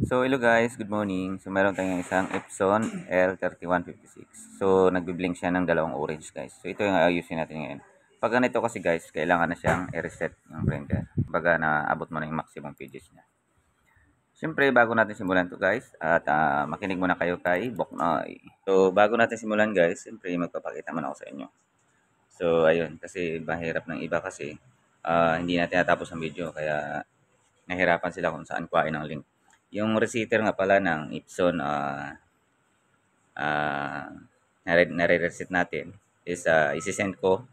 So, hello guys, good morning. So, meron tayong isang Epson L3156. So, nagbi-blink siya ng dalawang orange guys. So, ito yung ayusin natin ngayon. Pag ganito kasi guys, kailangan na siyang i-reset yung printer. Baga na abot mo na yung maximum pages niya. Siyempre, bago natin simulan to guys, at makinig muna kayo kay Boknoy. So, bago natin simulan guys, siyempre magpapakita muna ako sa inyo. So, ayun, kasi mahirap ng iba kasi hindi natin natapos ang video, kaya nahirapan sila kung saan kuhain ang link. Yung receiver nga pala ng Epson ah, nare-reset natin is isi-send ko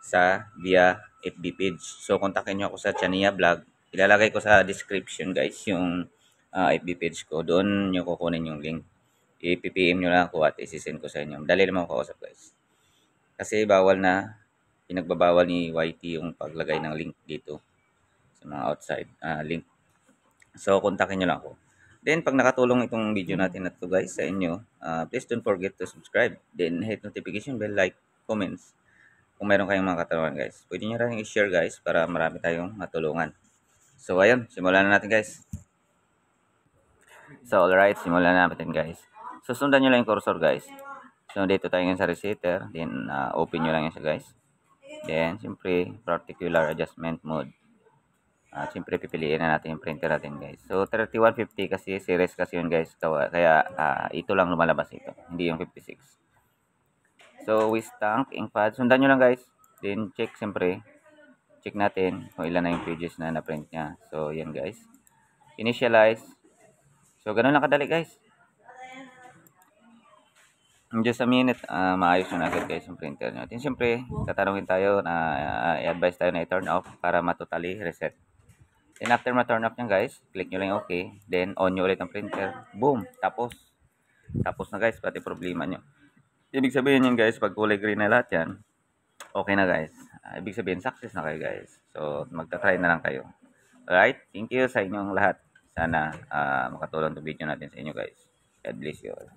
sa via FB page. So, kontakin nyo ako sa Chania Vlog. Ilalagay ko sa description guys yung FB page ko. Doon nyo kukunin yung link. I-PPM nyo lang ako at isi-send ko sa inyo. Dali naman ako kausap guys. Kasi bawal na, pinagbabawal ni YT yung paglagay ng link dito sa mga outside link. So, kontakin nyo lang ako. Then, pag nakatulong itong video natin na to guys sa inyo, please don't forget to subscribe. Then, hit notification bell, like, comments. Kung meron kayong mga katanungan guys. Pwede nyo rin i-share guys para marami tayong matulungan. So, ayun. Simulan na natin guys. So, alright. Simulan na natin guys. So, sundan nyo lang yung cursor guys. So, dito tayo ngayon sa receiver. Then, open nyo lang yan siya guys. Then, siyempre, particular adjustment mode. Siyempre, pipiliin na natin yung printer natin guys. So, 3150 kasi, series kasi yun guys. Kaya, ito lang lumalabas ito. Hindi yung 56. So, with tank, ink pad. Sundan nyo lang guys. Then, check siyempre. Check natin kung ilan na yung pages na na-print niya. So, yan guys. Initialize. So, ganun lang kadali guys. In just a minute, maayos yun agad guys yung printer nyo. Then, siyempre, tatanungin tayo na i-advise tayo na i-turn off para matotally reset. Then, after ma-turn off nyo guys, click nyo lang yung okay. Then, on nyo ulit ang printer. Boom! Tapos na guys, pati problema nyo. Ibig sabihin yun guys, pag kulay green na lahat yan, okay na guys. Ibig sabihin, success na kayo guys. So, magta-try na lang kayo. Alright? Thank you sa inyong lahat. Sana makatulong itong video natin sa inyo guys. God bless you all.